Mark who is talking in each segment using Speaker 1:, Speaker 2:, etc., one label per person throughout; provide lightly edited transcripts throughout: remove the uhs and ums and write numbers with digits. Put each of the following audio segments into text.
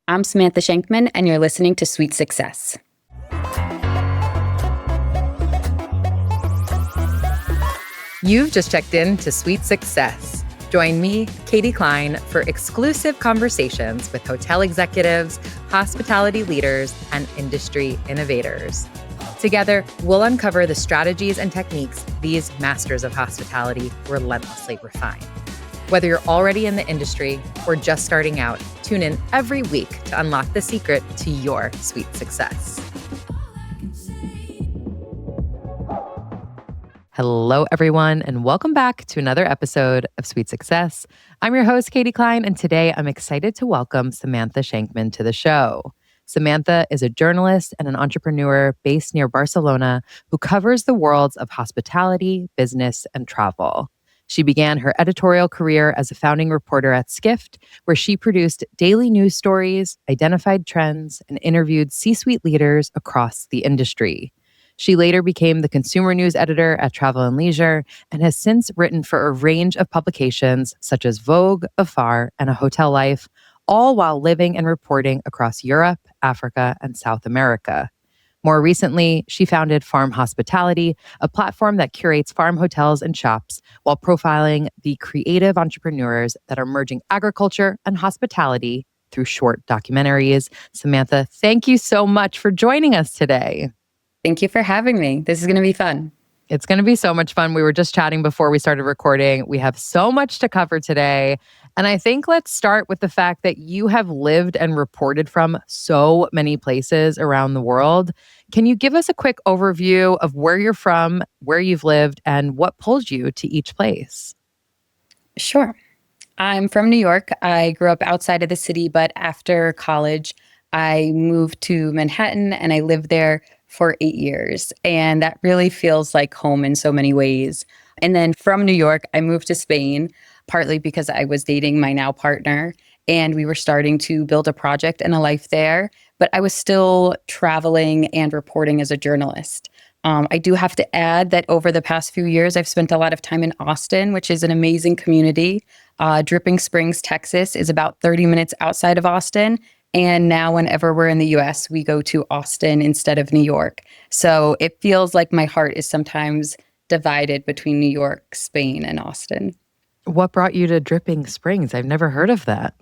Speaker 1: I'm Samantha Shankman, and you're listening to Sweet Success.
Speaker 2: You've just checked in to Sweet Success. Join me, Katie Cline, for exclusive conversations with hotel executives, hospitality leaders, and industry innovators. Together, we'll uncover the strategies and techniques these masters of hospitality relentlessly refine. Whether you're already in the industry or just starting out, tune in every week to unlock the secret to your sweet success. Hello, everyone, and welcome back to another episode of Sweet Success. I'm your host, Katie Cline, and today I'm excited to welcome Samantha Shankman to the show. Samantha is a journalist and an entrepreneur based near Barcelona who covers the worlds of hospitality, business, and travel. She began her editorial career as a founding reporter at Skift, where she produced daily news stories, identified trends, and interviewed C-suite leaders across the industry. She later became the consumer news editor at Travel + Leisure and has since written for a range of publications such as Vogue, Afar, and A Hotel Life, all while living and reporting across Europe, Africa, and South America. More recently, she founded Farm Hospitality, a platform that curates farm hotels and shops while profiling the creative entrepreneurs that are merging agriculture and hospitality through short documentaries. Samantha, thank you so much for joining us today.
Speaker 1: Thank you for having me. This is going to be fun.
Speaker 2: It's going to be so much fun. We were just chatting before we started recording. We have so much to cover today. And I think let's start with the fact that you have lived and reported from so many places around the world. Can you give us a quick overview of where you're from, where you've lived, and what pulled you to each place?
Speaker 1: Sure. I'm from New York. I grew up outside of the city, but after college, I moved to Manhattan and I lived there for 8 years. And that really feels like home in so many ways. And then from New York, I moved to Spain, partly because I was dating my now partner and we were starting to build a project and a life there. But I was still traveling and reporting as a journalist. I do have to add that over the past few years, I've spent a lot of time in Austin, which is an amazing community. Dripping Springs, Texas is about 30 minutes outside of Austin. And now whenever we're in the US, we go to Austin instead of New York. So it feels like my heart is sometimes divided between New York, Spain, and Austin.
Speaker 2: What brought you to Dripping Springs? I've never heard of that.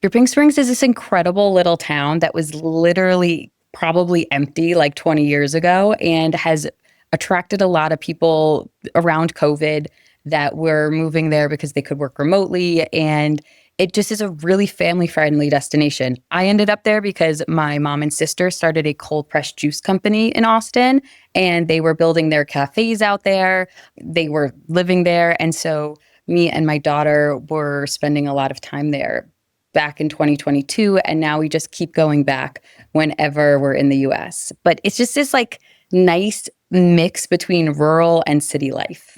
Speaker 1: Dripping Springs is this incredible little town that was literally probably empty like 20 years ago and has attracted a lot of people around COVID that were moving there because they could work remotely. And it just is a really family-friendly destination. I ended up there because my mom and sister started a cold-pressed juice company in Austin, and they were building their cafes out there. They were living there. And so me and my daughter were spending a lot of time there back in 2022. And now we just keep going back whenever we're in the US. But it's just this like nice mix between rural and city life.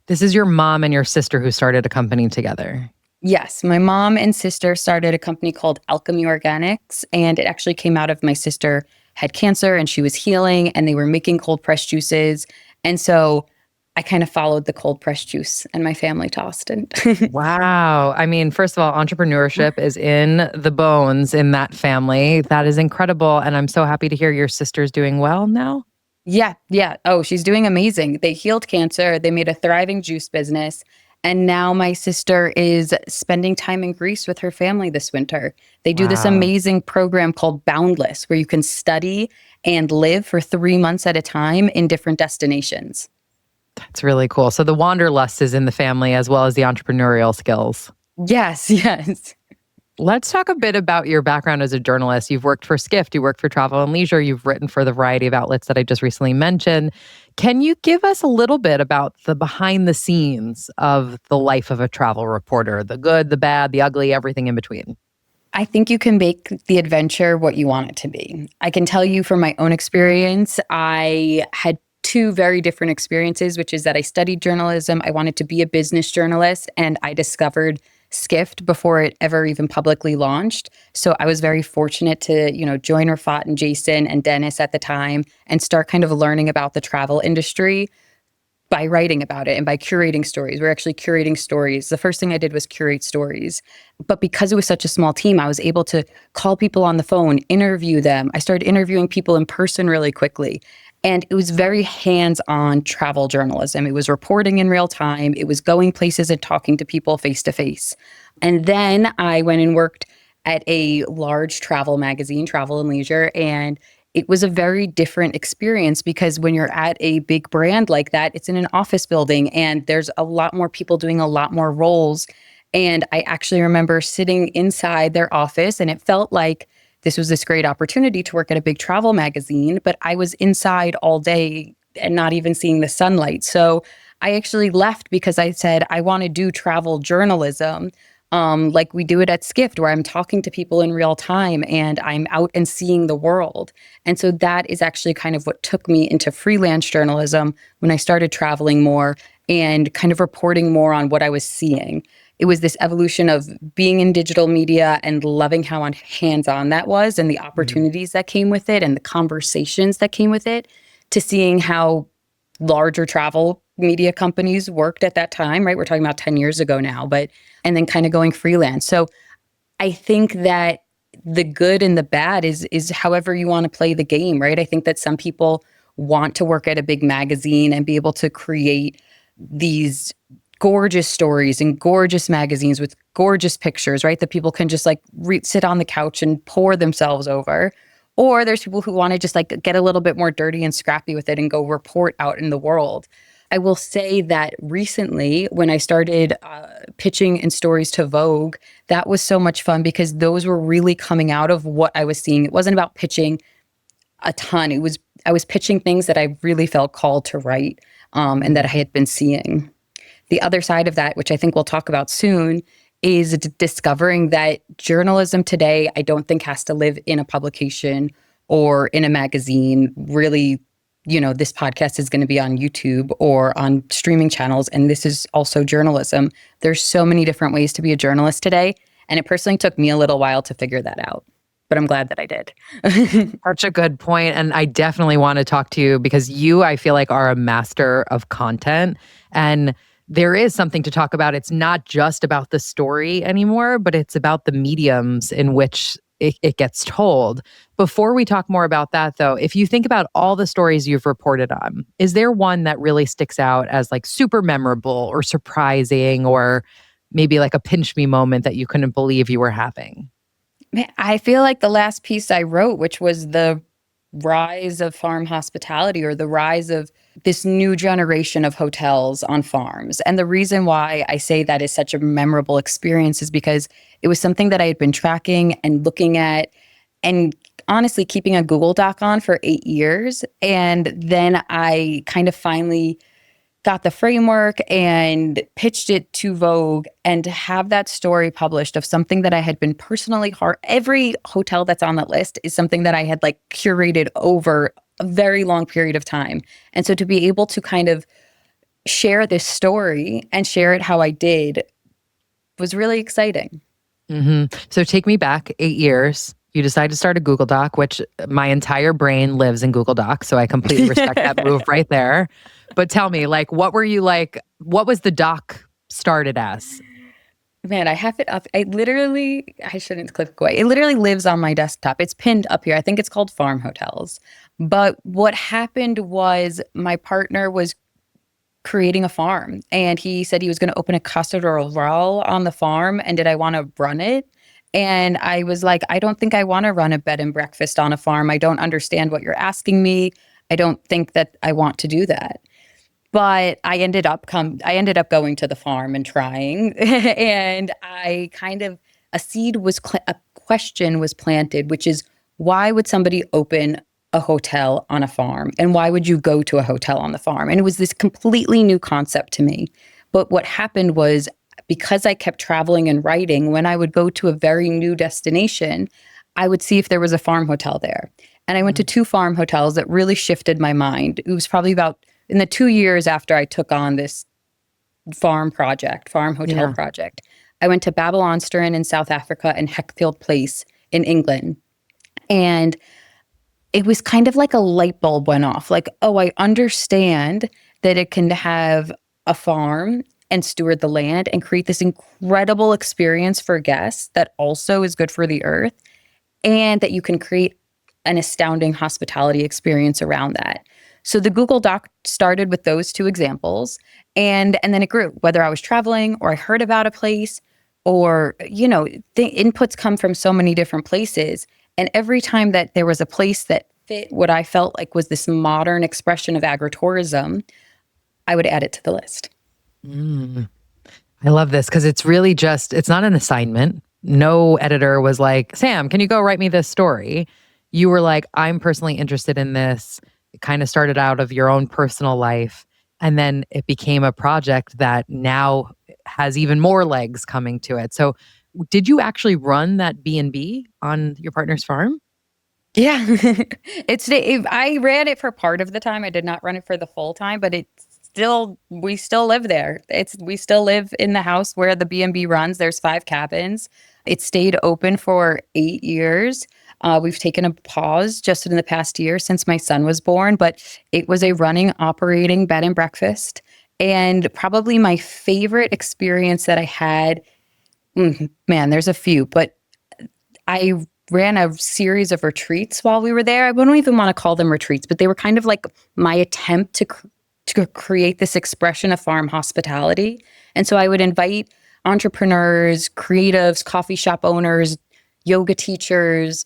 Speaker 2: This is your mom and your sister who started a company together.
Speaker 1: Yes, my mom and sister started a company called Alchemy Organics, and it actually came out of my sister had cancer and she was healing and they were making cold pressed juices. And so I kind of followed the cold pressed juice and my family to Austin.
Speaker 2: Wow. I mean, first of all, entrepreneurship is in the bones in that family. That is incredible. And I'm so happy to hear your sister's doing well now.
Speaker 1: Yeah. Oh, she's doing amazing. They healed cancer. They made a thriving juice business. And now my sister is spending time in Greece with her family this winter. They do this amazing program called Boundless, where you can study and live for 3 months at a time in different destinations.
Speaker 2: That's really cool. So the wanderlust is in the family as well as the entrepreneurial skills.
Speaker 1: Yes.
Speaker 2: Let's talk a bit about your background as a journalist. You've worked for Skift, you worked for Travel + Leisure, you've written for the variety of outlets that I just recently mentioned. Can you give us a little bit about the behind the scenes of the life of a travel reporter, the good, the bad, the ugly, everything in between?
Speaker 1: I think you can make the adventure what you want it to be. I can tell you from my own experience, I had 2 very different experiences, which is that I studied journalism. I wanted to be a business journalist, and I discovered Skift before it ever even publicly launched. So I was very fortunate to, join Rafat and Jason and Dennis at the time and start kind of learning about the travel industry by writing about it and by curating stories. We're actually curating stories. The first thing I did was curate stories. But because it was such a small team, I was able to call people on the phone, interview them. I started interviewing people in person really quickly. And it was very hands-on travel journalism. It was reporting in real time. It was going places and talking to people face to face. And then I went and worked at a large travel magazine, Travel and Leisure, and it was a very different experience because when you're at a big brand like that, it's in an office building and there's a lot more people doing a lot more roles. And I actually remember sitting inside their office and it felt like this was this great opportunity to work at a big travel magazine, but I was inside all day and not even seeing the sunlight. So I actually left because I said, I want to do travel journalism. Like we do it at Skift, where I'm talking to people in real time and I'm out and seeing the world. And so that is actually kind of what took me into freelance journalism when I started traveling more and kind of reporting more on what I was seeing. It was this evolution of being in digital media and loving how hands-on that was and the opportunities that came with it and the conversations that came with it, to seeing how larger travel media companies worked at that time, right? We're talking about 10 years ago now, and then kind of going freelance. So I think that the good and the bad is however you want to play the game, right? I think that some people want to work at a big magazine and be able to create these gorgeous stories and gorgeous magazines with gorgeous pictures, right? That people can just like sit on the couch and pour themselves over. Or there's people who want to just like get a little bit more dirty and scrappy with it and go report out in the world. I will say that recently, when I started pitching in stories to Vogue, that was so much fun because those were really coming out of what I was seeing. It wasn't about pitching a ton. I was pitching things that I really felt called to write, and that I had been seeing. The other side of that, which I think we'll talk about soon, is discovering that journalism today, I don't think has to live in a publication or in a magazine. Really, this podcast is going to be on YouTube or on streaming channels, and this is also journalism. There's so many different ways to be a journalist today, and it personally took me a little while to figure that out. But I'm glad that I did.
Speaker 2: Such a good point. And I definitely want to talk to you because you, I feel like, are a master of content. And there is something to talk about. It's not just about the story anymore, but it's about the mediums in which it gets told. Before we talk more about that, though, if you think about all the stories you've reported on, is there one that really sticks out as like super memorable or surprising, or maybe like a pinch me moment that you couldn't believe you were having?
Speaker 1: Man, I feel like the last piece I wrote, which was the rise of farm hospitality or the rise of this new generation of hotels on farms. And the reason why I say that is such a memorable experience is because it was something that I had been tracking and looking at and honestly keeping a Google Doc on for 8 years. And then I kind of finally got the framework and pitched it to Vogue, and to have that story published of something that I had been personally every hotel that's on that list is something that I had like curated over a very long period of time. And so to be able to kind of share this story and share it how I did was really exciting.
Speaker 2: So take me back 8 years. You decide to start a Google Doc, which my entire brain lives in Google Docs. So I completely respect that move right there. But tell me, like, what were you like? What was the doc started as?
Speaker 1: Man, I have it up. I shouldn't click away. It literally lives on my desktop. It's pinned up here. I think it's called Farm Hotels. But what happened was my partner was creating a farm and he said he was going to open a Casa Rural on the farm. And did I want to run it? And I was like, I don't think I want to run a bed and breakfast on a farm. I don't understand what you're asking me. I don't think that I want to do that. But I ended up going to the farm and trying, and I kind of a question was planted, which is, why would somebody open a hotel on a farm, and why would you go to a hotel on the farm? And it was this completely new concept to me. But what happened was, because I kept traveling and writing, when I would go to a very new destination, I would see if there was a farm hotel there. And I went to 2 farm hotels that really shifted my mind. It was probably about in the 2 years after I took on this farm hotel project. I went to Babylonstern in South Africa and Heckfield Place in England. And it was kind of like a light bulb went off. Like, oh, I understand that it can have a farm and steward the land and create this incredible experience for guests that also is good for the earth, and that you can create an astounding hospitality experience around that. So the Google Doc started with those two examples, and then it grew. Whether I was traveling or I heard about a place, or the inputs come from so many different places. And every time that there was a place that fit what I felt like was this modern expression of agritourism, I would add it to the list.
Speaker 2: Mm. I love this because it's really just, it's not an assignment. No editor was like, Sam, can you go write me this story? You were like, I'm personally interested in this. It kind of started out of your own personal life. And then it became a project that now has even more legs coming to it. So did you actually run that B&B on your partner's farm?
Speaker 1: Yeah. I ran it for part of the time. I did not run it for the full time, but we still live there. We still live in the house where the B&B runs. There's 5 cabins. It stayed open for 8 years. We've taken a pause just in the past year since my son was born, but it was a running, operating bed and breakfast. And probably my favorite experience that I had, man, there's a few, but I ran a series of retreats while we were there. I wouldn't even want to call them retreats, but they were kind of like my attempt to create this expression of farm hospitality. And so I would invite entrepreneurs, creatives, coffee shop owners, yoga teachers,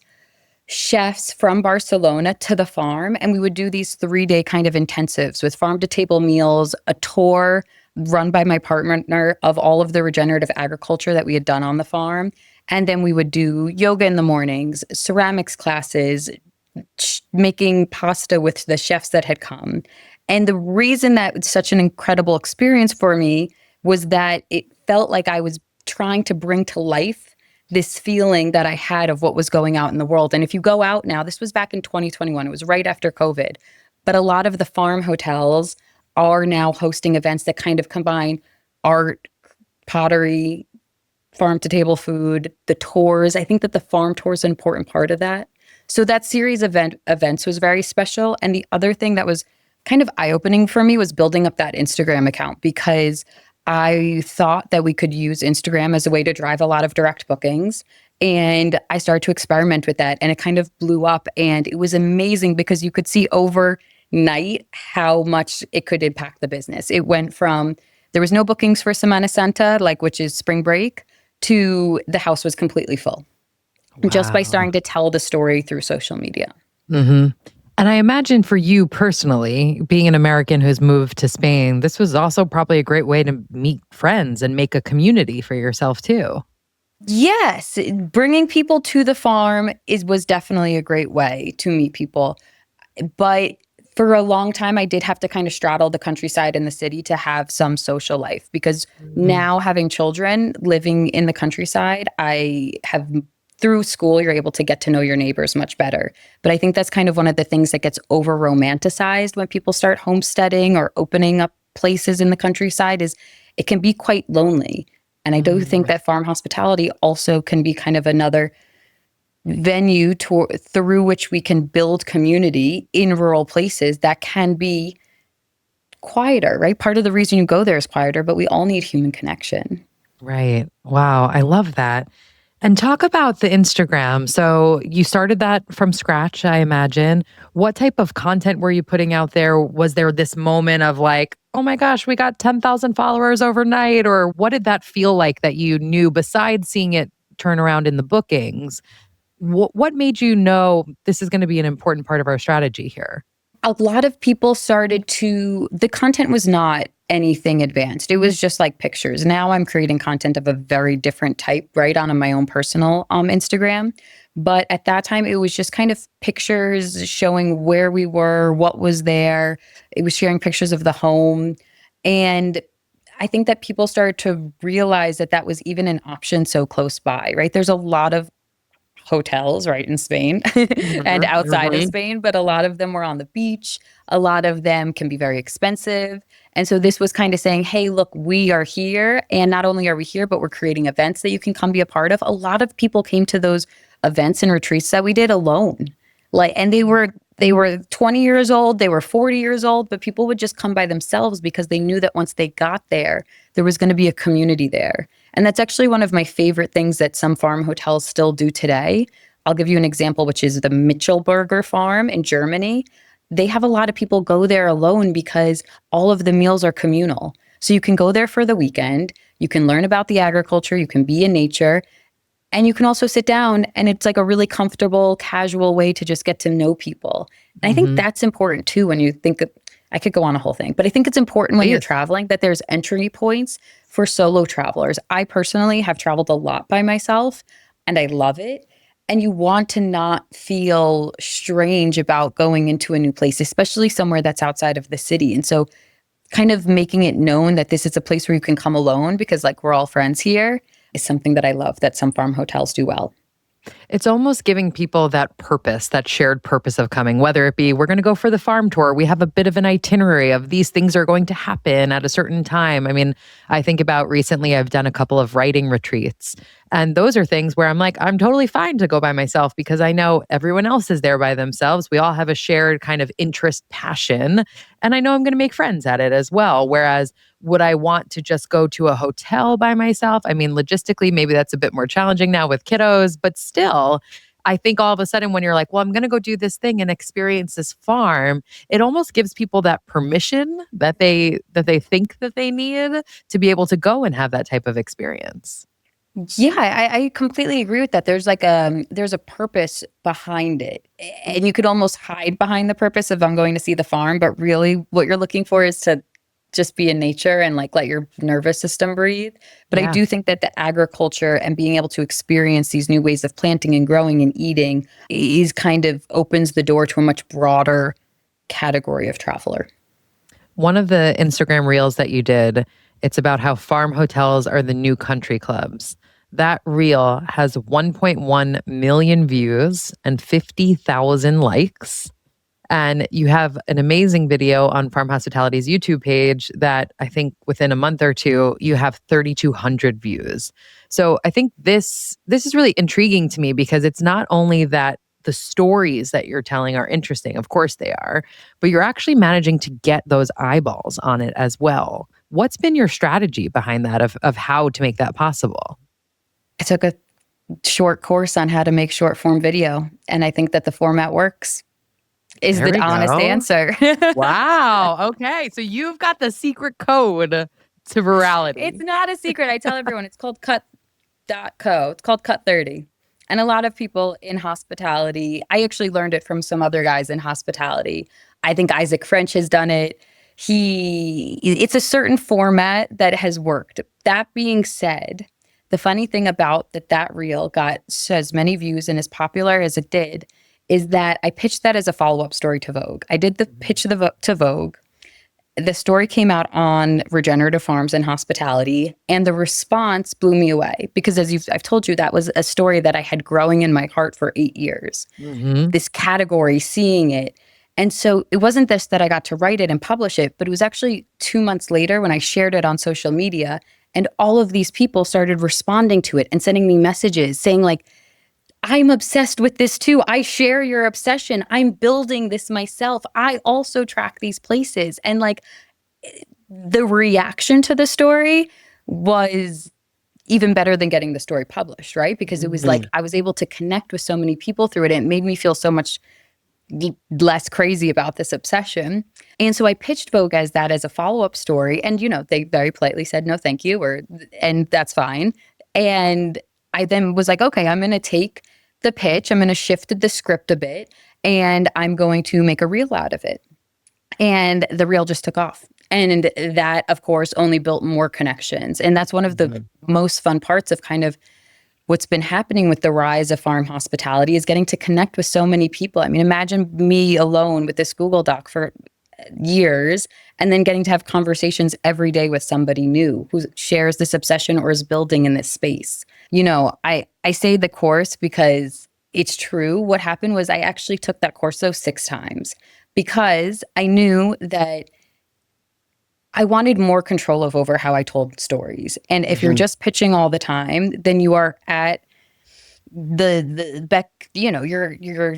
Speaker 1: chefs from Barcelona to the farm. And we would do these 3-day kind of intensives with farm to table meals, a tour run by my partner of all of the regenerative agriculture that we had done on the farm. And then we would do yoga in the mornings, ceramics classes, making pasta with the chefs that had come. And the reason that was such an incredible experience for me was that it felt like I was trying to bring to life this feeling that I had of what was going out in the world. And if you go out now, this was back in 2021, it was right after COVID, but a lot of the farm hotels are now hosting events that kind of combine art, pottery, farm to table food, the tours. I think that the farm tour is an important part of that. So that series of events was very special. And the other thing that was kind of eye-opening for me was building up that Instagram account, because I thought that we could use Instagram as a way to drive a lot of direct bookings. And I started to experiment with that, and it kind of blew up. And it was amazing because you could see overnight how much it could impact the business. It went from there was no bookings for Semana Santa, which is spring break, to the house was completely full, just by
Speaker 2: Wow.
Speaker 1: starting to tell the story through social media.
Speaker 2: Hmm. And I imagine for you personally, being an American who's moved to Spain, this was also probably a great way to meet friends and make a community for yourself too.
Speaker 1: Yes, bringing people to the farm was definitely a great way to meet people. But for a long time, I did have to kind of straddle the countryside and the city to have some social life, because
Speaker 2: Mhm.
Speaker 1: now having children living in the countryside, through school, you're able to get to know your neighbors much better. But I think that's kind of one of the things that gets over romanticized when people start homesteading or opening up places in the countryside, is it can be quite lonely. And I do think
Speaker 2: Mhm.
Speaker 1: that farm hospitality also can be kind of another venue through which we can build community in rural places that can be quieter, right? Part of the reason you go there is quieter, but we all need human connection.
Speaker 2: Right. Wow. I love that. And talk about the Instagram. So you started that from scratch, I imagine. What type of content were you putting out there? Was there this moment of like, oh my gosh, we got 10,000 followers overnight? Or what did that feel like that you knew besides seeing it turn around in the bookings? What made you know this is going to be an important part of our strategy here?
Speaker 1: A lot of people the content was not anything advanced. It was just like pictures. Now I'm creating content of a very different type, right, on my own personal Instagram. But at that time, it was just kind of pictures showing where we were, what was there. It was sharing pictures of the home. And I think that people started to realize that that was even an option so close by, right? There's a lot of hotels right in Spain and
Speaker 2: Mhm,
Speaker 1: outside of
Speaker 2: mhm.
Speaker 1: Spain, but a lot of them were on the beach. A lot of them can be very expensive. And so this was kind of saying, hey, look, we are here. And not only are we here, but we're creating events that you can come be a part of. A lot of people came to those events and retreats that we did alone. And they were They were 20 years old, they were 40 years old, but people would just come by themselves because they knew that once they got there, there was going to be a community there. And that's actually one of my favorite things that some farm hotels still do today. I'll give you an example, which is the Mitchellberger farm in Germany. They have a lot of people go there alone because all of the meals are communal. So you can go there for the weekend, you can learn about the agriculture, you can be in nature, and you can also sit down and it's like a really comfortable, casual way to just get to know people. And I think
Speaker 2: Hmm.
Speaker 1: that's important too when you think of, I could go on a whole thing, but I think it's important when you're
Speaker 2: Please.
Speaker 1: traveling that there's entry points for solo travelers. I personally have traveled a lot by myself and I love it. And you want to not feel strange about going into a new place, especially somewhere that's outside of the city. And so kind of making it known that this is a place where you can come alone because like we're all friends here is something that I love that some farm hotels do well.
Speaker 2: It's almost giving people that purpose, that shared purpose of coming, whether it be we're going to go for the farm tour. We have a bit of an itinerary of these things are going to happen at a certain time. I mean, I think about recently, I've done a couple of writing retreats. And those are things where I'm like, I'm totally fine to go by myself because I know everyone else is there by themselves. We all have a shared kind of interest, passion. And I know I'm going to make friends at it as well. Whereas, would I want to just go to a hotel by myself? I mean, logistically, maybe that's a bit more challenging now with kiddos, but still, I think all of a sudden when you're like, well, I'm going to go do this thing and experience this farm, it almost gives people that permission that they think that they need to be able to go and have that type of experience.
Speaker 1: Yeah, I completely agree with that. There's a purpose behind it. And you could almost hide behind the purpose of I'm going to see the farm, but really what you're looking for is to just be in nature and like let your nervous system breathe. But I
Speaker 2: Yeah.
Speaker 1: do think that the agriculture and being able to experience these new ways of planting and growing and eating is kind of opens the door to a much broader category of traveler.
Speaker 2: One of the Instagram reels that you did, it's about how farm hotels are the new country clubs. That reel has 1.1 million views and 50,000 likes. And you have an amazing video on Farm Hospitality's YouTube page that I think within a month or two, you have 3,200 views. So I think this is really intriguing to me because it's not only that the stories that you're telling are interesting, of course they are, but you're actually managing to get those eyeballs on it as well. What's been your strategy behind that of how to make that possible?
Speaker 1: I took a short course on how to make short form video, and I think that the format works. Is
Speaker 2: There
Speaker 1: the
Speaker 2: we
Speaker 1: honest
Speaker 2: go.
Speaker 1: answer.
Speaker 2: Wow. Okay. So you've got the secret code to
Speaker 1: It's
Speaker 2: virality.
Speaker 1: not a secret. I tell everyone it's called cut.co. It's called Cut 30. And a lot of people in hospitality, I actually learned it from some other guys in hospitality. I think Isaac French has done it. It's a certain format that has worked. That being said, the funny thing about that reel got as many views and as popular as it did is that I pitched that as a follow-up story to Vogue. I did the pitch to Vogue. The story came out on regenerative farms and hospitality, and the response blew me away because, I've told you, that was a story that I had growing in my heart for 8 years.
Speaker 2: Hmm.
Speaker 1: This category, seeing it. And so it wasn't this that I got to write it and publish it, but it was actually 2 months later when I shared it on social media, and all of these people started responding to it and sending me messages saying, like, I'm obsessed with this too. I share your obsession. I'm building this myself. I also track these places. And like the reaction to the story was even better than getting the story published, right? Because it was like I was able to connect with so many people through it. And it made me feel so much less crazy about this obsession. And so I pitched Vogue as that as a follow-up story. And, they very politely said, no, thank you, and that's fine. And I then was like, okay, I'm going to take the pitch, I'm going to shift the script a bit, and I'm going to make a reel out of it. And the reel just took off. And that, of course, only built more connections. And that's one of the most fun parts of kind of what's been happening with the rise of farm hospitality is getting to connect with so many people. I mean, imagine me alone with this Google Doc for years and then getting to have conversations every day with somebody new who shares this obsession or is building in this space. I say the course because it's true. What happened was I actually took that course 6 times because I knew that I wanted more control over how I told stories. And if you're just pitching all the time, then you are at the beck, you're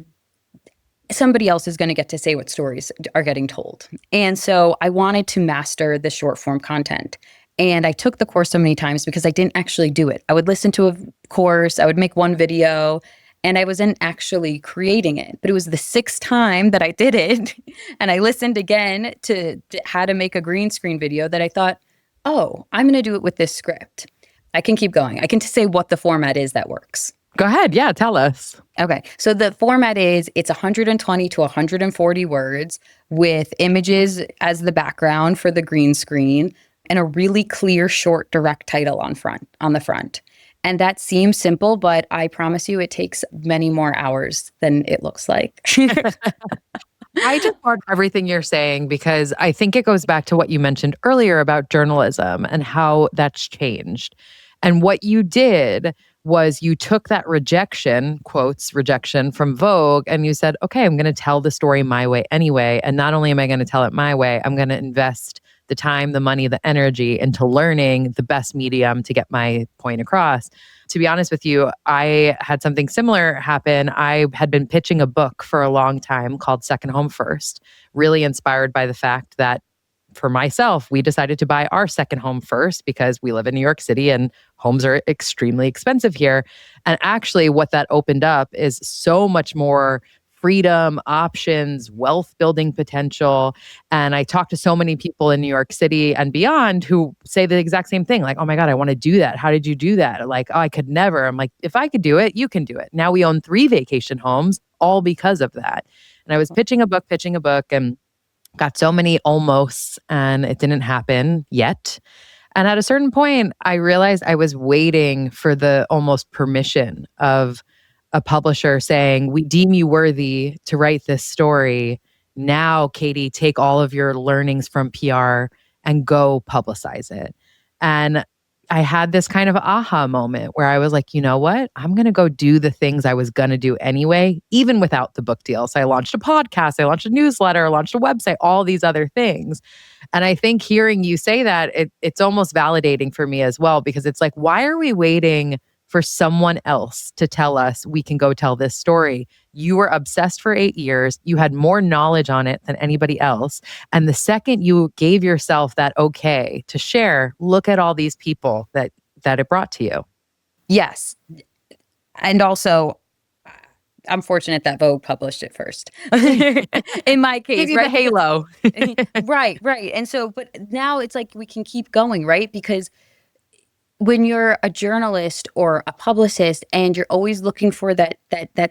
Speaker 1: somebody else is going to get to say what stories are getting told. And so I wanted to master the short form content. And I took the course so many times because I didn't actually do it. I would listen to a course, I would make one video, and I wasn't actually creating it. But it was the sixth time that I did it. And I listened again to how to make a green screen video that I thought, oh, I'm going to do it with this script. I can keep going. I can say what the format is that works.
Speaker 2: Go ahead. Yeah, tell us.
Speaker 1: Okay. So the format is it's 120 to 140 words with images as the background for the green screen and a really clear, short, direct title on the front. And that seems simple, but I promise you it takes many more hours than it looks like.
Speaker 2: I just love everything you're saying because I think it goes back to what you mentioned earlier about journalism and how that's changed. And what you did was you took that rejection, quotes, rejection from Vogue, and you said, okay, I'm going to tell the story my way anyway. And not only am I going to tell it my way, I'm going to invest the time, the money, the energy into learning the best medium to get my point across. To be honest with you, I had something similar happen. I had been pitching a book for a long time called Second Home First, really inspired by the fact that for myself, we decided to buy our second home first because we live in New York City and homes are extremely expensive here. And actually, what that opened up is so much more freedom, options, wealth building potential. And I talk to so many people in New York City and beyond who say the exact same thing, like, oh my God, I want to do that. How did you do that? Like, oh, I could never. I'm like, if I could do it, you can do it. Now we own 3 vacation homes, all because of that. And I was pitching a book, and got so many almosts, and it didn't happen yet. And at a certain point, I realized I was waiting for the almost permission of a publisher saying, we deem you worthy to write this story. Now, Katie, take all of your learnings from PR and go publicize it. And I had this kind of aha moment where I was like, you know what? I'm going to go do the things I was going to do anyway, even without the book deal. So I launched a podcast, I launched a newsletter, I launched a website, all these other things. And I think hearing you say that, it's almost validating for me as well, because it's like, why are we waiting for someone else to tell us we can go tell this story? You were obsessed for 8 years. You had more knowledge on it than anybody else. And the second you gave yourself that okay to share, look at all these people that it brought to you.
Speaker 1: Yes. And also, I'm fortunate that Vogue published it first. In my case,
Speaker 2: Give you
Speaker 1: right?
Speaker 2: the halo.
Speaker 1: Right. And so, but now it's like we can keep going, right? Because when you're a journalist or a publicist and you're always looking for that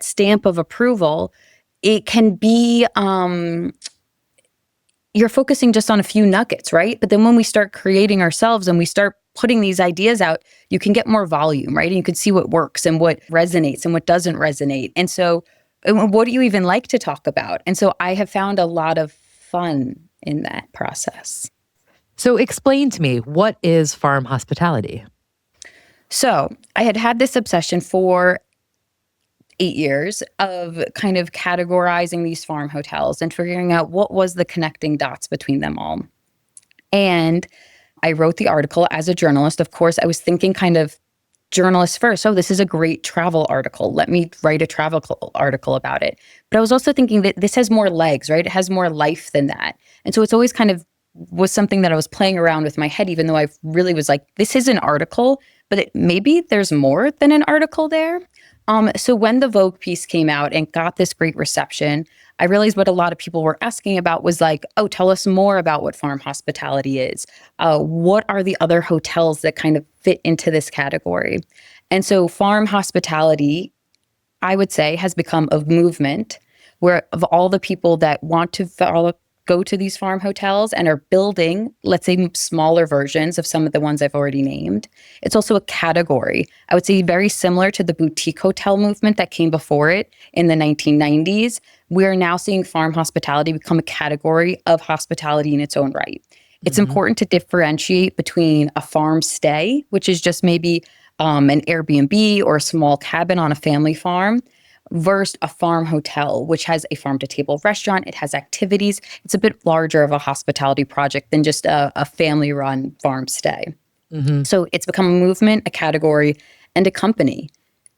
Speaker 1: stamp of approval, it can be you're focusing just on a few nuggets, right? But then when we start creating ourselves and we start putting these ideas out, you can get more volume, right? And you can see what works and what resonates and what doesn't resonate. And so what do you even like to talk about? And so I have found a lot of fun in that process.
Speaker 2: So explain to me, what is farm hospitality?
Speaker 1: So I had this obsession for 8 years of kind of categorizing these farm hotels and figuring out what was the connecting dots between them all. And I wrote the article as a journalist. Of course, I was thinking kind of journalist first. Oh, this is a great travel article. Let me write a travel article about it. But I was also thinking that this has more legs, right? It has more life than that. And so it's always kind of was something that I was playing around with my head, even though I really was like, this is an article, but maybe there's more than an article there. So when the Vogue piece came out and got this great reception, I realized what a lot of people were asking about was like, oh, tell us more about what farm hospitality is. What are the other hotels that kind of fit into this category? And so farm hospitality, I would say, has become a movement where of all the people that want to go to these farm hotels and are building, let's say, smaller versions of some of the ones I've already named. It's also a category. I would say very similar to the boutique hotel movement that came before it in the 1990s. We're now seeing farm hospitality become a category of hospitality in its own right. It's important to differentiate between a farm stay, which is just maybe an Airbnb or a small cabin on a family farm, versus a farm hotel, which has a farm-to-table restaurant. It has activities. It's a bit larger of a hospitality project than just a family-run farm stay. So it's become a movement, a category, and a company.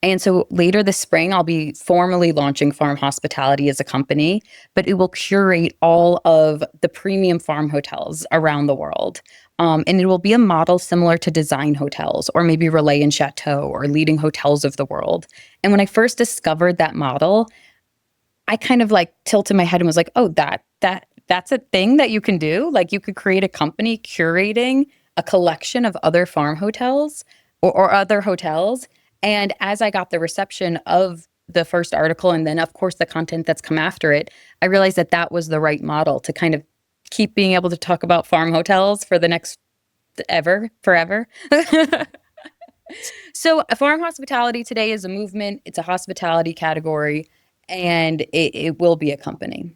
Speaker 1: And so later this spring, I'll be formally launching Farm Hospitality as a company, but it will curate all of the premium farm hotels around the world. And it will be a model similar to design hotels or maybe Relais and Chateau or leading hotels of the world. And when I first discovered that model, I kind of like tilted my head and was like, oh, that's a thing that you can do. Like you could create a company curating a collection of other farm hotels or other hotels. And as I got the reception of the first article and then of course the content that's come after it, I realized that that was the right model to kind of keep being able to talk about farm hotels for the next forever. So, farm hospitality today is a movement. It's a hospitality category, and it will be a company.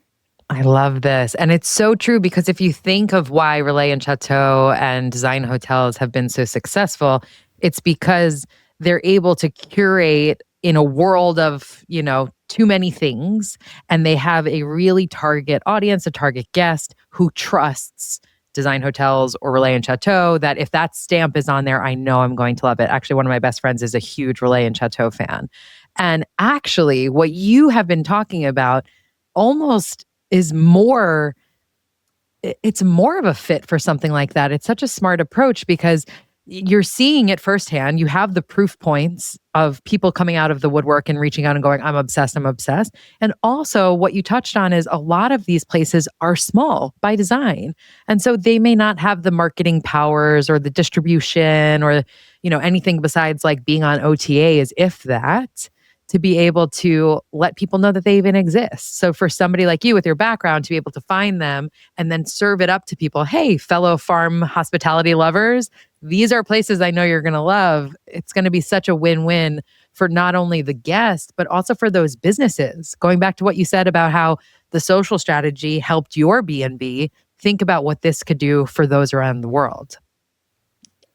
Speaker 2: I love this. And it's so true because if you think of why Relais and Chateau and design hotels have been so successful, it's because they're able to curate in a world of, too many things. And they have a really target audience, a target guest who trusts design hotels or Relais and Chateau, that if that stamp is on there, I know I'm going to love it. Actually, one of my best friends is a huge Relais and Chateau fan. And actually, what you have been talking about almost is more it's more of a fit for something like that. It's such a smart approach because you're seeing it firsthand. You have the proof points of people coming out of the woodwork and reaching out and going, I'm obsessed, I'm obsessed. And also what you touched on is a lot of these places are small by design. And so they may not have the marketing powers or the distribution or, anything besides like being on OTAs, if that, to be able to let people know that they even exist. So for somebody like you with your background to be able to find them and then serve it up to people, hey, fellow farm hospitality lovers, these are places I know you're going to love. It's going to be such a win-win for not only the guest, but also for those businesses. Going back to what you said about how the social strategy helped your B&B, think about what this could do for those around the world.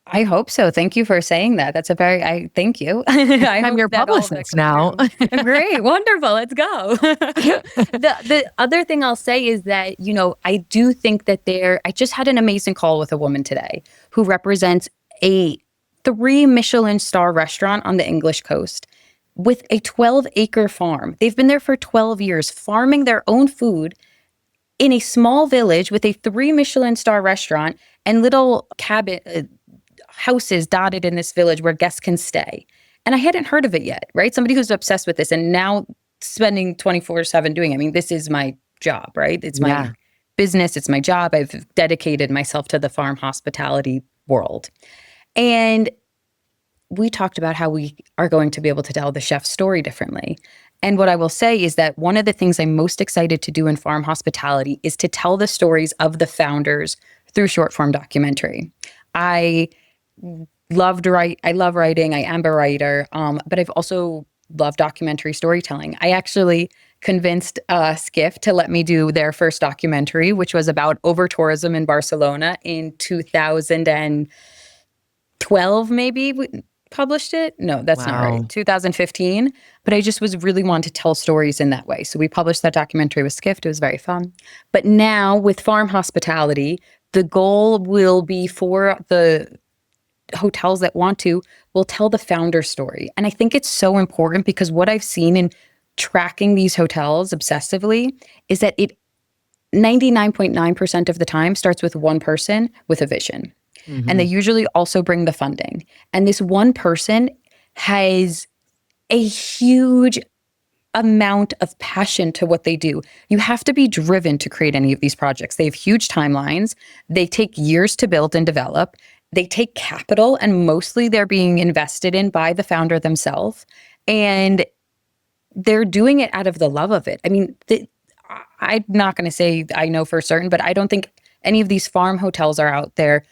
Speaker 1: I hope so. Thank you for saying that. That's I thank you. I
Speaker 2: I'm
Speaker 1: hope
Speaker 2: your
Speaker 1: that all of that
Speaker 2: publicist
Speaker 1: comes
Speaker 2: now.
Speaker 1: true. Great, wonderful. Let's go. The other thing I'll say is that, I do think that I just had an amazing call with a woman today who represents a 3 Michelin star restaurant on the English coast with a 12-acre farm. They've been there for 12 years, farming their own food in a small village with a 3 Michelin star restaurant and little cabin houses dotted in this village where guests can stay. And I hadn't heard of it yet, right? Somebody who's obsessed with this and now spending 24/7 doing it. I mean, this is my job, right? It's my
Speaker 2: Yeah.
Speaker 1: business, it's my job. I've dedicated myself to the farm hospitality world. And we talked about how we are going to be able to tell the chef's story differently. And what I will say is that one of the things I'm most excited to do in farm hospitality is to tell the stories of the founders through short form documentary. I I love writing. I am a writer, but I've also loved documentary storytelling. I actually convinced Skift to let me do their first documentary, which was about over tourism in Barcelona in 2012, maybe. We published it. No, that's not right.
Speaker 2: Wow.
Speaker 1: 2015. But I just was really wanting to tell stories in that way. So we published that documentary with Skift. It was very fun. But now with farm hospitality, the goal will be for the hotels that want to will tell the founder story. And I think it's so important because what I've seen in tracking these hotels obsessively is that it 99.9% of the time starts with one person with a vision. And they
Speaker 2: Mhm.
Speaker 1: usually also bring the funding. And this one person has a huge amount of passion to what they do. You have to be driven to create any of these projects. They have huge timelines. They take years to build and develop. They take capital, and mostly they're being invested in by the founder themselves. And they're doing it out of the love of it. I mean, I'm not going to say I know for certain, but I don't think any of these farm hotels are out there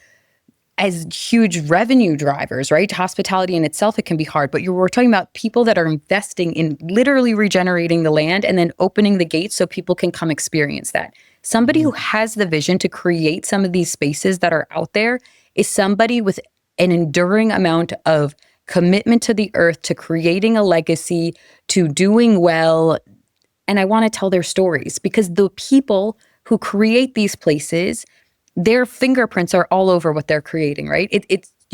Speaker 1: as huge revenue drivers, right? Hospitality in itself, it can be hard, but we're talking about people that are investing in literally regenerating the land and then opening the gates so people can come experience that. Somebody who has the vision to create some of these spaces that are out there is somebody with an enduring amount of commitment to the earth, to creating a legacy, to doing well. And I want to tell their stories because the people who create these places, their fingerprints are all over what they're creating, right?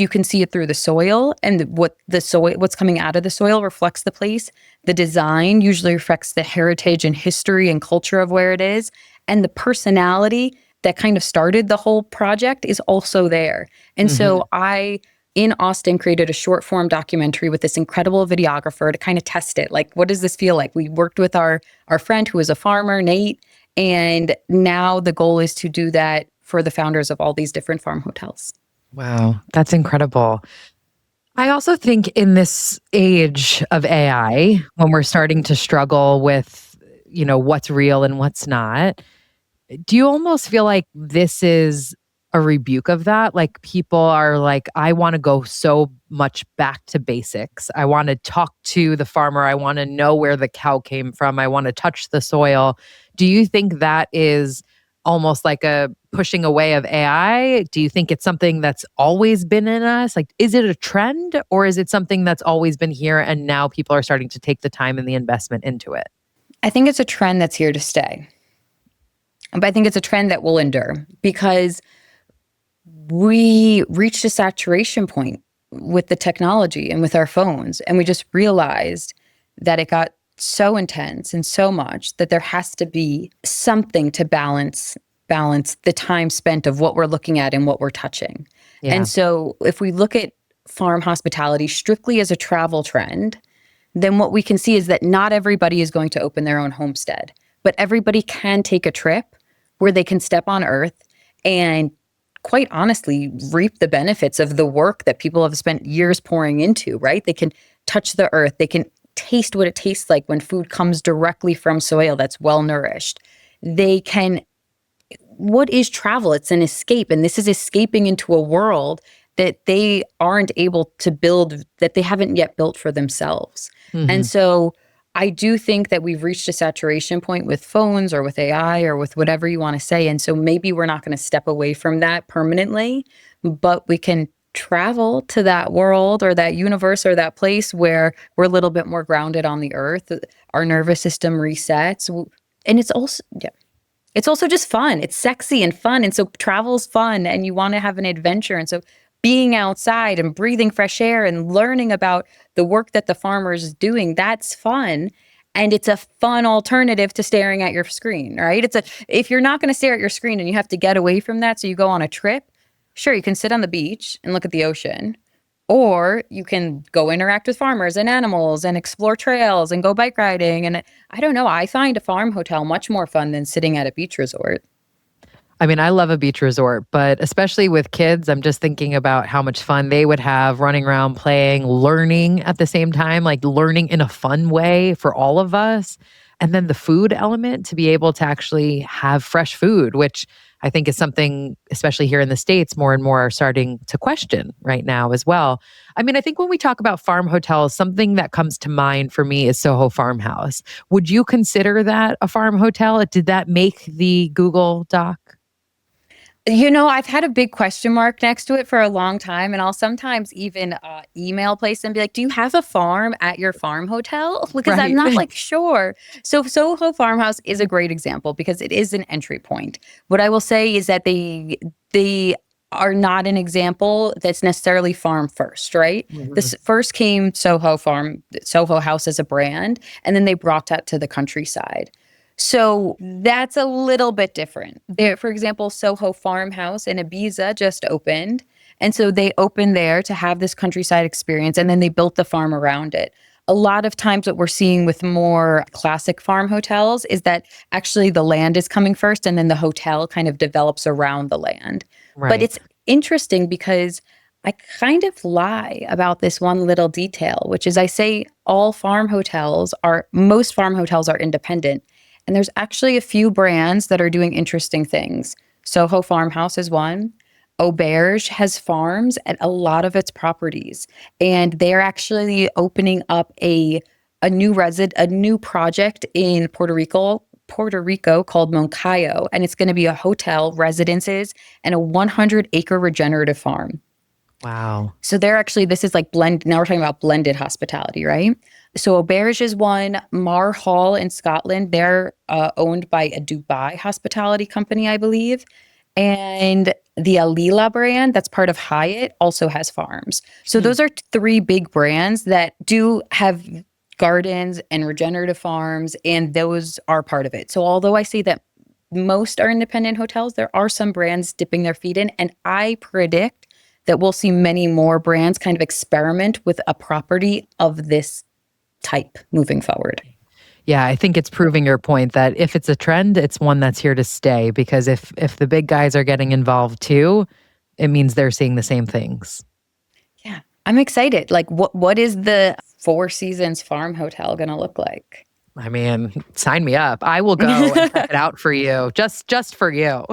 Speaker 1: you can see it through the soil, and what's coming out of the soil reflects the place. The design usually reflects the heritage and history and culture of where it is, and the personality that kind of started the whole project is also there. And
Speaker 2: Hmm.
Speaker 1: so I in Austin created a short form documentary with this incredible videographer to kind of test it. Like, what does this feel like? We worked with our friend who is a farmer, Nate, and now the goal is to do that for the founders of all these different farm hotels.
Speaker 2: Wow, that's incredible. I also think in this age of AI, when we're starting to struggle with, what's real and what's not, do you almost feel like this is a rebuke of that? Like people are like, I want to go so much back to basics. I want to talk to the farmer. I want to know where the cow came from. I want to touch the soil. Do you think that is almost like a pushing away of AI? Do you think it's something that's always been in us? Like, is it a trend or is it something that's always been here and now people are starting to take the time and the investment into it?
Speaker 1: I think it's a trend that's here to stay. But I think it's a trend that will endure because we reached a saturation point with the technology and with our phones. And we just realized that it got so intense and so much that there has to be something to balance the time spent of what we're looking at and what we're touching. And
Speaker 2: Yeah.
Speaker 1: so if we look at farm hospitality strictly as a travel trend, then what we can see is that not everybody is going to open their own homestead, but everybody can take a trip where they can step on earth and quite honestly reap the benefits of the work that people have spent years pouring into, right? They can touch the earth, they can taste what it tastes like when food comes directly from soil that's well nourished. They can what is travel? It's an escape. And this is escaping into a world that they aren't able to build, that they haven't yet built for themselves. And
Speaker 2: Hmm.
Speaker 1: so I do think that we've reached a saturation point with phones or with AI or with whatever you want to say. And so maybe we're not going to step away from that permanently, but we can travel to that world or that universe or that place where we're a little bit more grounded on the earth. Our nervous system resets. And it's also just fun. It's sexy and fun. And so travel's fun and you want to have an adventure. And so being outside and breathing fresh air and learning about the work that the farmer is doing, that's fun. And it's a fun alternative to staring at your screen, right? If you're not going to stare at your screen and you have to get away from that, so you go on a trip, sure, you can sit on the beach and look at the ocean. Or you can go interact with farmers and animals and explore trails and go bike riding. And I don't know, I find a farm hotel much more fun than sitting at a beach resort.
Speaker 2: I mean, I love a beach resort, but especially with kids, I'm just thinking about how much fun they would have running around, playing, learning at the same time, like learning in a fun way for all of us. And then the food element to be able to actually have fresh food, which I think is something, especially here in the States, more and more are starting to question right now as well. I mean, I think when we talk about farm hotels, something that comes to mind for me is Soho Farmhouse. Would you consider that a farm hotel? Did that make the Google Doc?
Speaker 1: I've had a big question mark next to it for a long time, and I'll sometimes even email place and be like, "Do you have a farm at your farm hotel?" Because I'm
Speaker 2: Right.
Speaker 1: not like sure. So Soho Farmhouse is a great example because it is an entry point. What I will say is that they are not an example that's necessarily farm first, right?
Speaker 2: Mhm.
Speaker 1: This first came Soho House as a brand, and then they brought that to the countryside. So that's a little bit different. There, for example, Soho Farmhouse in Ibiza just opened. And so they opened there to have this countryside experience and then they built the farm around it. A lot of times, what we're seeing with more classic farm hotels is that actually the land is coming first and then the hotel kind of develops around the land. But
Speaker 2: Right.
Speaker 1: it's interesting because I kind of lie about this one little detail, which is I say most farm hotels are independent. And there's actually a few brands that are doing interesting things. Soho Farmhouse is one. Auberge has farms at a lot of its properties, and they're actually opening up a new project in Puerto Rico called Moncayo, and it's going to be a hotel, residences, and a 100-acre regenerative farm.
Speaker 2: Wow.
Speaker 1: So this is like blend. Now we're talking about blended hospitality, right? So Auberge is one. Mar Hall in Scotland, they're owned by a Dubai hospitality company, I believe. And the Alila brand, that's part of Hyatt, also has farms. So
Speaker 2: Hmm.
Speaker 1: those are three big brands that do have gardens and regenerative farms, and those are part of it. So although I say that most are independent hotels, there are some brands dipping their feet in, and I predict that we'll see many more brands kind of experiment with a property of this type moving forward.
Speaker 2: Yeah, I think it's proving your point that if it's a trend, it's one that's here to stay because if the big guys are getting involved too, it means they're seeing the same things.
Speaker 1: Yeah, I'm excited. Like, what is the Four Seasons Farm Hotel going to look like?
Speaker 2: I mean, sign me up. I will go and check it out for you. Just for you.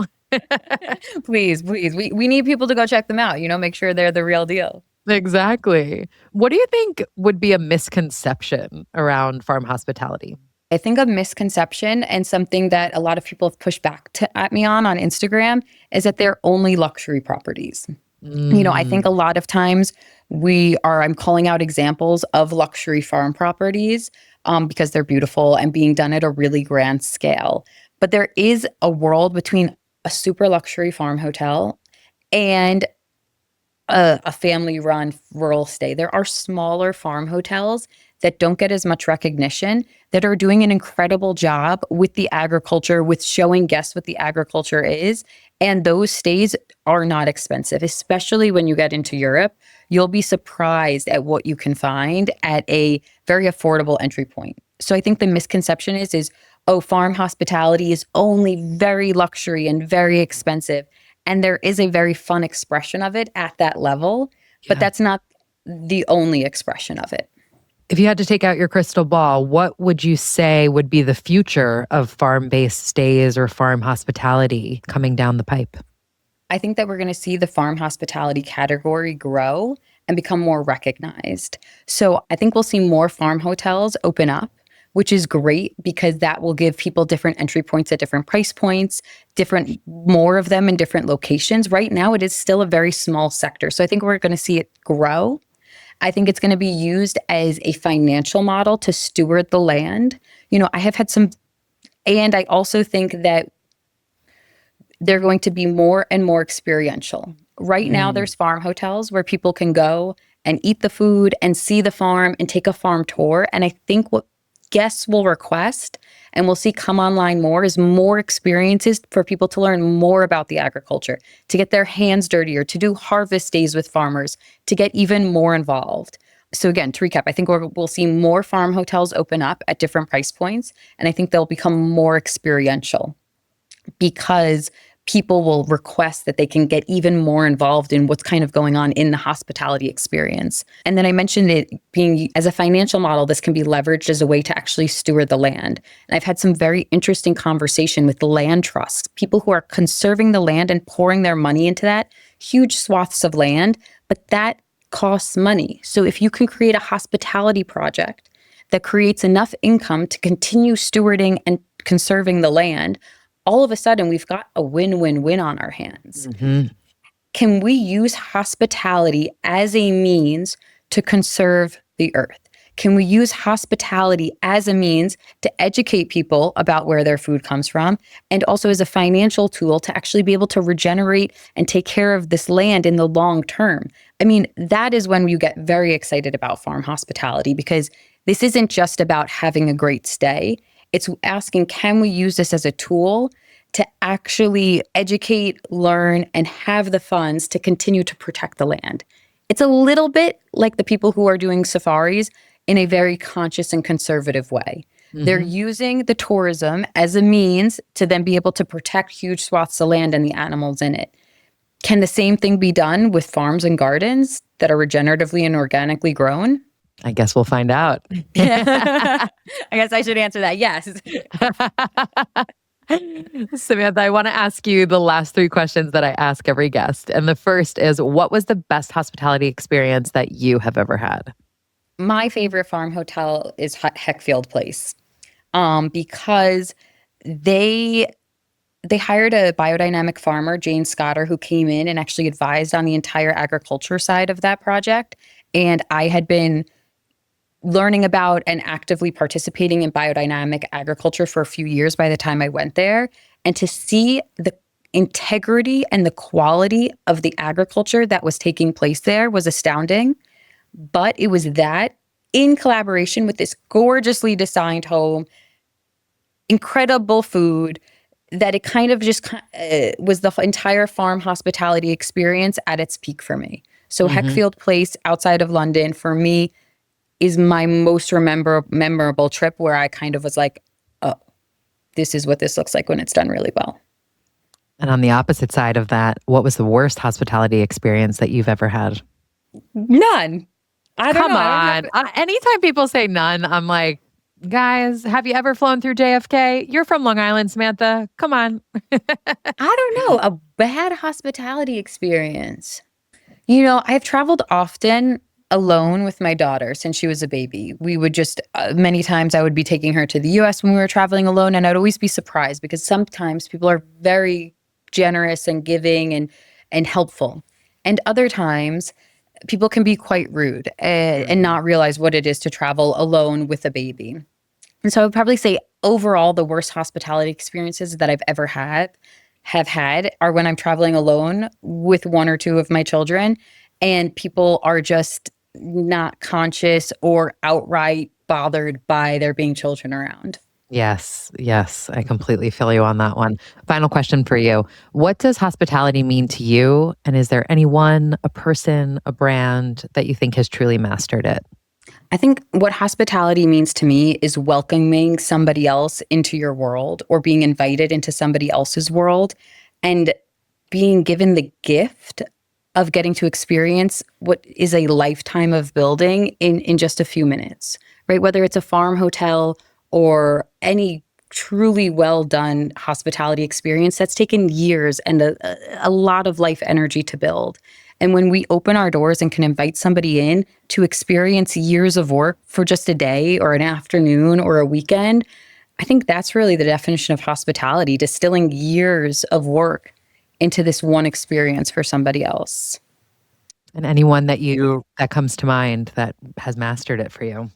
Speaker 1: Please, please. We need people to go check them out, make sure they're the real deal.
Speaker 2: Exactly. What do you think would be a misconception around farm hospitality?
Speaker 1: I think a misconception and something that a lot of people have pushed back at me on Instagram is that they're only luxury properties. I think a
Speaker 2: Mm,
Speaker 1: lot of times I'm calling out examples of luxury farm properties because they're beautiful and being done at a really grand scale. But there is a world between a super luxury farm hotel and a family run rural stay. There are smaller farm hotels that don't get as much recognition that are doing an incredible job with the agriculture, with showing guests what the agriculture is. And those stays are not expensive, especially when you get into Europe. You'll be surprised at what you can find at a very affordable entry point. So I think the misconception is, oh, farm hospitality is only very luxury and very expensive. And there is a very fun expression of it at that level, but
Speaker 2: yeah.
Speaker 1: that's not the only expression of it.
Speaker 2: If you had to take out your crystal ball, what would you say would be the future of farm based stays or farm hospitality coming down the pipe?
Speaker 1: I think that we're going to see the farm hospitality category grow and become more recognized. So I think we'll see more farm hotels open up, which is great because that will give people different entry points at different price points, more of them in different locations. Right now, it is still a very small sector. So I think we're going to see it grow. I think it's going to be used as a financial model to steward the land. I have had some, and I also think that they're going to be more and more experiential. Right now,
Speaker 2: Mm,
Speaker 1: there's farm hotels where people can go and eat the food and see the farm and take a farm tour. And I think what guests will request and we'll see come online more is more experiences for people to learn more about the agriculture, to get their hands dirtier, to do harvest days with farmers, to get even more involved. So again, to recap, I think we'll see more farm hotels open up at different price points, and I think they'll become more experiential because people will request that they can get even more involved in what's kind of going on in the hospitality experience. And then I mentioned it being as a financial model, this can be leveraged as a way to actually steward the land. And I've had some very interesting conversation with land trusts, people who are conserving the land and pouring their money into that, huge swaths of land, but that costs money. So if you can create a hospitality project that creates enough income to continue stewarding and conserving the land, all of a sudden we've got a win-win-win on our hands.
Speaker 2: mhm.
Speaker 1: Can we use hospitality as a means to conserve the earth? Can we use hospitality as a means to educate people about where their food comes from and also as a financial tool to actually be able to regenerate and take care of this land in the long term? I mean, that is when you get very excited about farm hospitality because this isn't just about having a great stay. It's asking, can we use this as a tool to actually educate, learn, and have the funds to continue to protect the land? It's a little bit like the people who are doing safaris in a very conscious and conservative way. They're
Speaker 2: Mhm.
Speaker 1: using the tourism as a means to then be able to protect huge swaths of land and the animals in it. Can the same thing be done with farms and gardens that are regeneratively and organically grown?
Speaker 2: I guess we'll find out.
Speaker 1: Yeah. I guess I should answer that. Yes.
Speaker 2: Samantha, I want to ask you the last three questions that I ask every guest. And the first is, what was the best hospitality experience that you have ever had?
Speaker 1: My favorite farm hotel is Heckfield Place, because they they hired a biodynamic farmer, Jane Scotter, who came in and actually advised on the entire agriculture side of that project. And I had been learning about and actively participating in biodynamic agriculture for a few years by the time I went there. And to see the integrity and the quality of the agriculture that was taking place there was astounding. But it was that in collaboration with this gorgeously designed home, incredible food, that it kind of just was the entire farm hospitality experience at its peak for me. So
Speaker 2: Mm-hmm.
Speaker 1: Heckfield Place outside of London for me is my most memorable trip where I kind of was like, oh, this is what this looks like when it's done really well.
Speaker 2: And on the opposite side of that, what was the worst hospitality experience that you've ever had?
Speaker 1: None. I don't know.
Speaker 2: Come
Speaker 1: I don't have.
Speaker 2: on. Anytime people say none, I'm like, guys, have you ever flown through JFK? You're from Long Island, Samantha. Come on.
Speaker 1: I don't know. A bad hospitality experience. I've traveled often alone with my daughter since she was a baby. We would just, many times I would be taking her to the US when we were traveling alone. And I'd always be surprised because sometimes people are very generous and giving and helpful. And other times people can be quite rude and not realize what it is to travel alone with a baby. And so I would probably say overall, the worst hospitality experiences that I've ever have had are when I'm traveling alone with one or two of my children and people are just not conscious or outright bothered by there being children around.
Speaker 2: Yes, yes, I completely feel you on that one. Final question for you. What does hospitality mean to you? And is there anyone, a person, a brand that you think has truly mastered it?
Speaker 1: I think what hospitality means to me is welcoming somebody else into your world or being invited into somebody else's world and being given the gift of getting to experience what is a lifetime of building in just a few minutes, right? Whether it's a farm hotel or any truly well done hospitality experience that's taken years and a lot of life energy to build. And when we open our doors and can invite somebody in to experience years of work for just a day or an afternoon or a weekend, I think that's really the definition of hospitality, distilling years of work into this one experience for somebody else.
Speaker 2: And anyone that comes to mind that has mastered it for you?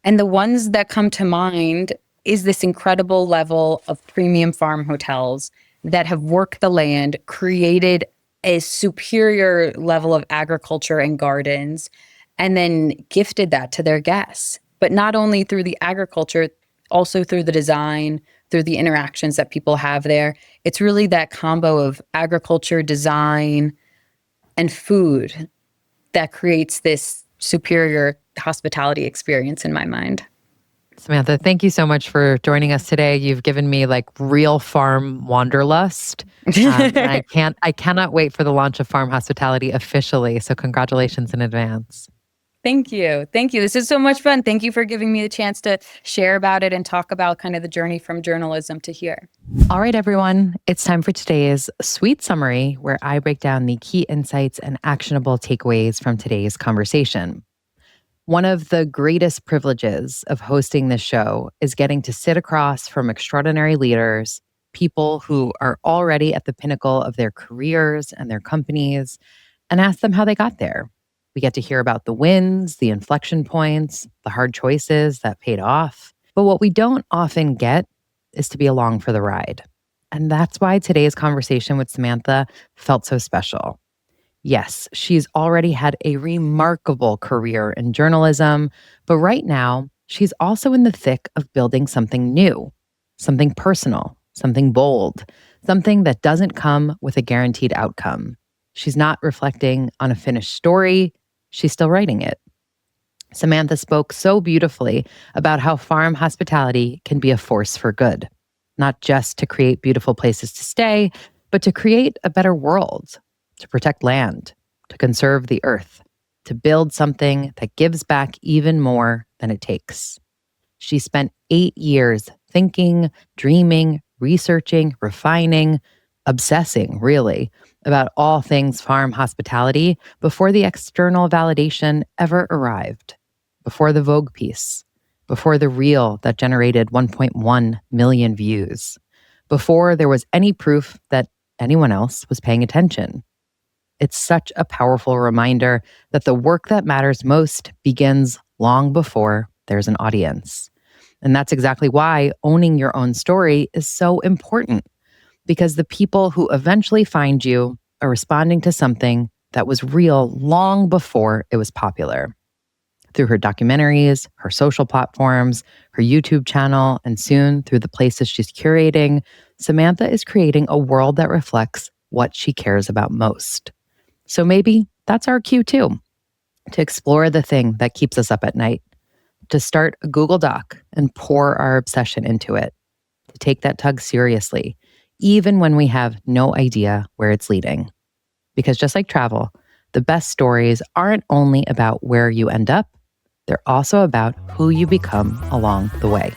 Speaker 1: And the ones that come to mind is this incredible level of premium farm hotels that have worked the land, created a superior level of agriculture and gardens, and then gifted that to their guests. But not only through the agriculture, also through the design, through the interactions that people have there. It's really that combo of agriculture, design, and food that creates this superior hospitality experience in my mind.
Speaker 2: Samantha, thank you so much for joining us today. You've given me like real farm wanderlust. And I cannot wait for the launch of Farm Hospitality officially. So congratulations in advance.
Speaker 1: Thank you. Thank you. This is so much fun. Thank you for giving me the chance to share about it and talk about kind of the journey from journalism to here.
Speaker 2: All right, everyone. It's time for today's sweet summary where I break down the key insights and actionable takeaways from today's conversation. One of the greatest privileges of hosting this show is getting to sit across from extraordinary leaders, people who are already at the pinnacle of their careers and their companies, and ask them how they got there. We get to hear about the wins, the inflection points, the hard choices that paid off. But what we don't often get is to be along for the ride. And that's why today's conversation with Samantha felt so special. Yes, she's already had a remarkable career in journalism, but right now, she's also in the thick of building something new, something personal, something bold, something that doesn't come with a guaranteed outcome. She's not reflecting on a finished story, she's still writing it. Samantha spoke so beautifully about how farm hospitality can be a force for good, not just to create beautiful places to stay, but to create a better world, to protect land, to conserve the earth, to build something that gives back even more than it takes. She spent 8 years thinking, dreaming, researching, refining, obsessing, really, about all things farm hospitality before the external validation ever arrived, before the Vogue piece, before the reel that generated 1.1 million views, before there was any proof that anyone else was paying attention. It's such a powerful reminder that the work that matters most begins long before there's an audience. And that's exactly why owning your own story is so important. because the people who eventually find you are responding to something that was real long before it was popular. Through her documentaries, her social platforms, her YouTube channel, and soon through the places she's curating, Samantha is creating a world that reflects what she cares about most. So maybe that's our cue too, to explore the thing that keeps us up at night, to start a Google Doc and pour our obsession into it, to take that tug seriously, even when we have no idea where it's leading. Because just like travel, the best stories aren't only about where you end up, they're also about who you become along the way.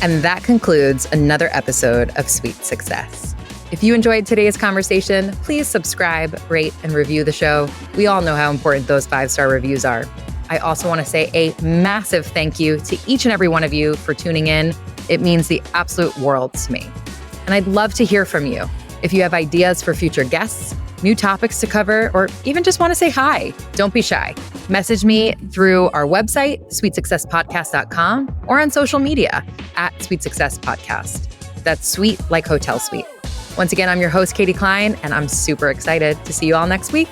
Speaker 2: And that concludes another episode of Sweet Success. If you enjoyed today's conversation, please subscribe, rate, and review the show. We all know how important those 5-star reviews are. I also want to say a massive thank you to each and every one of you for tuning in. It means the absolute world to me. And I'd love to hear from you. If you have ideas for future guests, new topics to cover, or even just want to say hi, don't be shy. Message me through our website, sweetsuccesspodcast.com, or on social media at Sweet Success Podcast. That's sweet like hotel suite. Once again, I'm your host, Katie Cline, and I'm super excited to see you all next week.